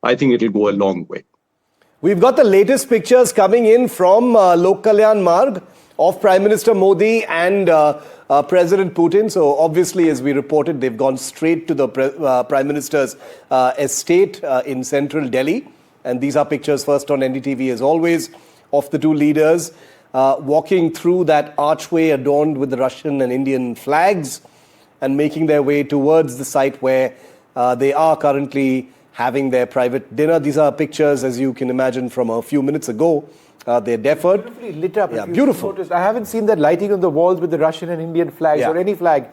I think it'll go a long way. We've got the latest pictures coming in from Lok Kalyan Marg of Prime Minister Modi and President Putin. So obviously, as we reported, they've gone straight to the Prime Minister's estate in central Delhi. And these are pictures first on NDTV, as always, of the two leaders walking through that archway adorned with the Russian and Indian flags and making their way towards the site where they are currently having their private dinner. These are pictures, as you can imagine, from a few minutes ago. They're deferred. Beautifully lit up. Yeah, beautiful. Noticed. I haven't seen that lighting on the walls with the Russian and Indian flags or any flag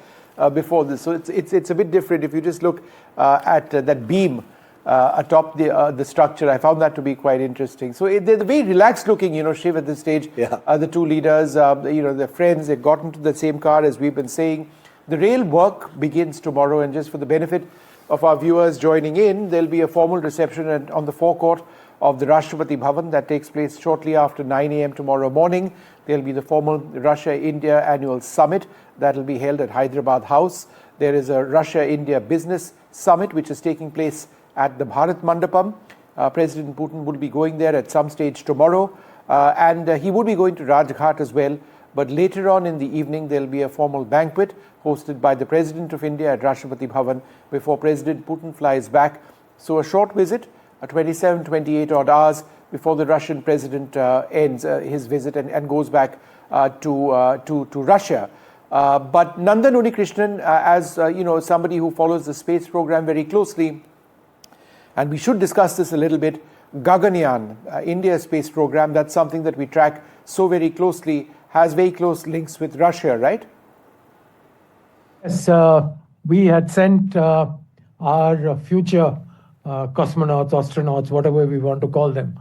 before this. So it's a bit different. If you just look at that beam atop the structure, I found that to be quite interesting. So they're very relaxed looking, Shiv, at this stage. The two leaders, they're friends. They've gotten into the same car, as we've been saying. The real work begins tomorrow, and just for the benefit of our viewers joining in, there'll be a formal reception on the forecourt of the Rashtrapati Bhavan that takes place shortly after 9 a.m. tomorrow morning. There'll be the formal Russia-India annual summit that will be held at Hyderabad House. There is a Russia-India business summit which is taking place at the Bharat Mandapam. President Putin will be going there at some stage tomorrow, and he would be going to Rajghat as well. But later on in the evening, there'll be a formal banquet hosted by the President of India at Rashtrapati Bhavan before President Putin flies back. So a short visit, 27, 28 odd hours before the Russian president ends his visit and goes back to Russia. But Nandan Unikrishnan, as somebody who follows the space program very closely, and we should discuss this a little bit, Gaganyaan, India's space program, that's something that we track so very closely, has very close links with Russia, right? Yes, we had sent our future cosmonauts, astronauts, whatever we want to call them.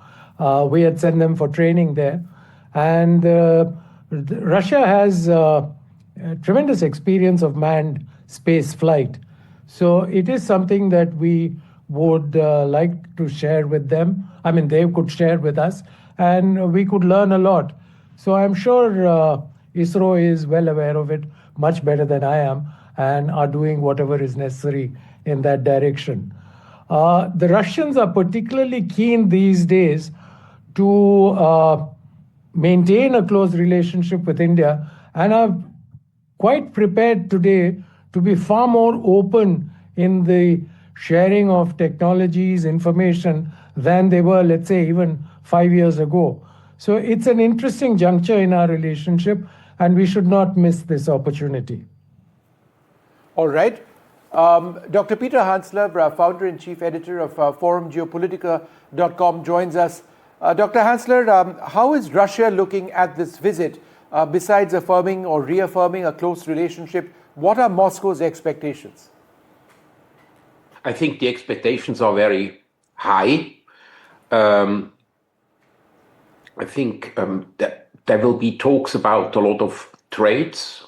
We had sent them for training there. And Russia has tremendous experience of manned space flight. So it is something that we would like to share with them. I mean, they could share with us, and we could learn a lot. So I'm sure ISRO is well aware of it, much better than I am, and are doing whatever is necessary in that direction. The Russians are particularly keen these days to maintain a close relationship with India, and are quite prepared today to be far more open in the sharing of technologies, information, than they were, let's say, even 5 years ago. So it's an interesting juncture in our relationship, and we should not miss this opportunity. All right. Dr. Peter Hansler, founder and chief editor of forum Geopolitical.com, joins us. Dr. Hansler, how is Russia looking at this visit? Besides affirming or reaffirming a close relationship, what are Moscow's expectations? I think the expectations are very high. I think that there will be talks about a lot of trades.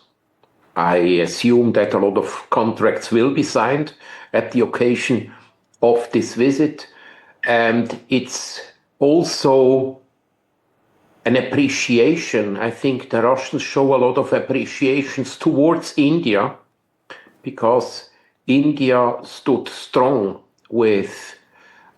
I assume that a lot of contracts will be signed at the occasion of this visit. And it's also an appreciation. I think the Russians show a lot of appreciations towards India, because India stood strong with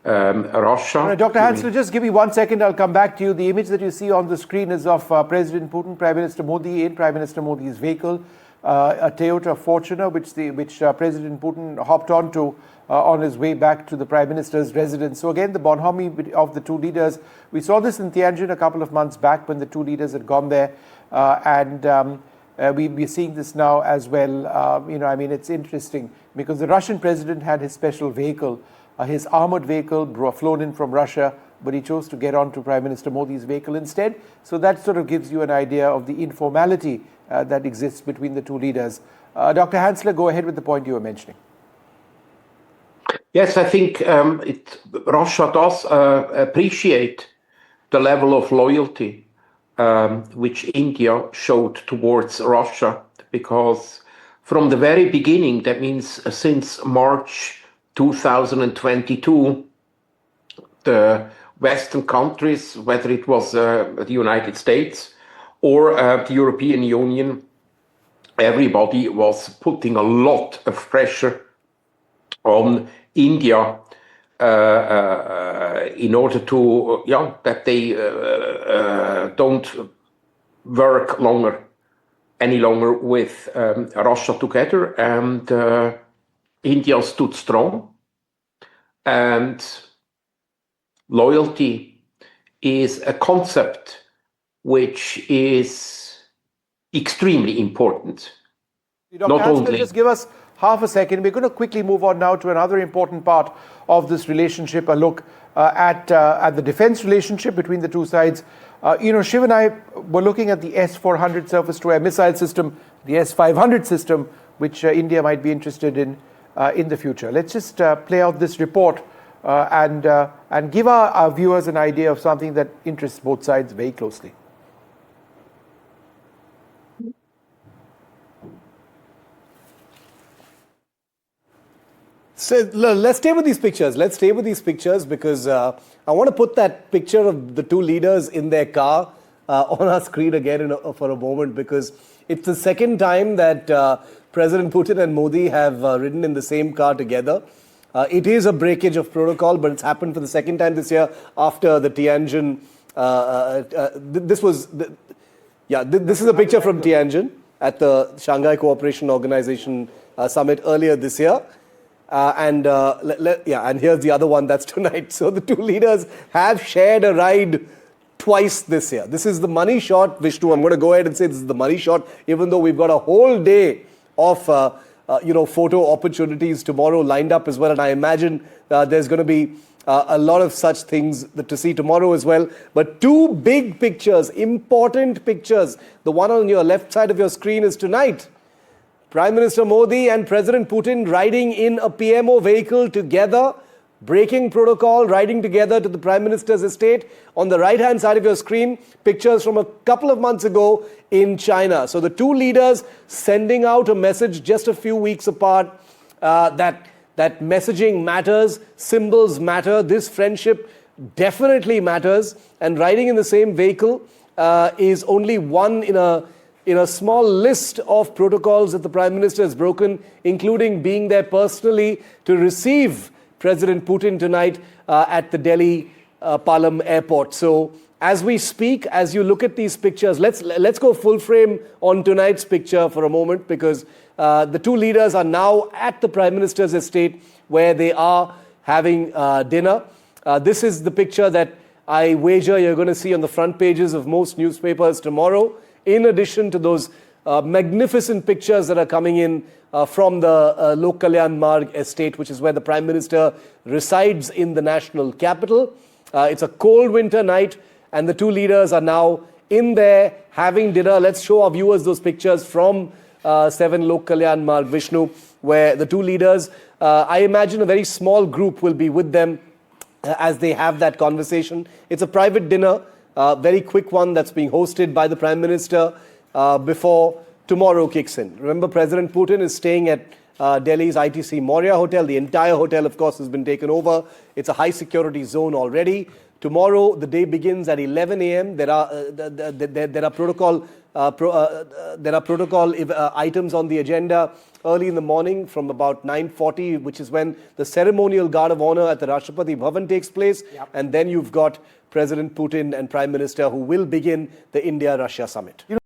Russia. Dr. Hansler, just give me 1 second. I'll come back to you. The image that you see on the screen is of President Putin, Prime Minister Modi in Prime Minister Modi's vehicle, a Toyota Fortuner, which President Putin hopped onto on his way back to the Prime Minister's residence. So again, the bonhomie of the two leaders. We saw this in Tianjin a couple of months back when the two leaders had gone there, and we're seeing this now as well. It's interesting because the Russian president had his special vehicle, his armored vehicle flown in from Russia, but he chose to get onto Prime Minister Modi's vehicle instead. So that sort of gives you an idea of the informality that exists between the two leaders. Dr. Hansler, go ahead with the point you were mentioning. Yes, I think Russia does appreciate the level of loyalty which India showed towards Russia, because from the very beginning, that means since March 2022, the Western countries, whether it was the United States or the European Union, everybody was putting a lot of pressure on India in order to, that they don't work any longer with Russia together. And India stood strong. And loyalty is a concept which is extremely important. Dr. Haskell, just give us half a second. We're going to quickly move on now to another important part of this relationship, a look at the defense relationship between the two sides. Shiv and I were looking at the S-400 surface-to-air missile system, the S-500 system, which India might be interested in the future. Let's just play out this report and give our viewers an idea of something that interests both sides very closely. So let's stay with these pictures. Let's stay with these pictures because I want to put that picture of the two leaders in their car on our screen again for a moment, because it's the second time that President Putin and Modi have ridden in the same car together. It is a breakage of protocol, but it's happened for the second time this year after the Tianjin. This is a picture from Tianjin at the Shanghai Cooperation Organization summit earlier this year. And here's the other one, that's tonight. So the two leaders have shared a ride twice this year. This is the money shot, Vishnu. I'm going to go ahead and say this is the money shot, even though we've got a whole day of photo opportunities tomorrow lined up as well. And I imagine there's going to be a lot of such things to see tomorrow as well. But two big pictures, important pictures. The one on your left side of your screen is tonight. Prime Minister Modi and President Putin riding in a PMO vehicle together, breaking protocol, riding together to the Prime Minister's estate. On the right-hand side of your screen, pictures from a couple of months ago in China. So the two leaders sending out a message just a few weeks apart that messaging matters, symbols matter, this friendship definitely matters, and riding in the same vehicle is only one in a small list of protocols that the Prime Minister has broken, including being there personally to receive President Putin tonight at the Delhi Palam Airport. So as we speak, as you look at these pictures, let's go full frame on tonight's picture for a moment, because the two leaders are now at the Prime Minister's estate where they are having dinner. This is the picture that I wager you're going to see on the front pages of most newspapers tomorrow, in addition to those magnificent pictures that are coming in from the Lok Kalyan Marg estate, which is where the Prime Minister resides in the national capital. It's a cold winter night, and the two leaders are now in there having dinner. Let's show our viewers those pictures from 7 Lok Kalyan Marg, Vishnu, where the two leaders, I imagine a very small group will be with them as they have that conversation. It's a private dinner. Very quick one that's being hosted by the Prime Minister before tomorrow kicks in. Remember, President Putin is staying at Delhi's ITC Maurya Hotel. The entire hotel, of course, has been taken over. It's a high security zone already. Tomorrow, the day begins at 11 a.m. There are protocol items on the agenda early in the morning from about 9:40, which is when the ceremonial guard of honor at the Rashtrapati Bhavan takes place. Yep. And then you've got President Putin and Prime Minister who will begin the India-Russia summit.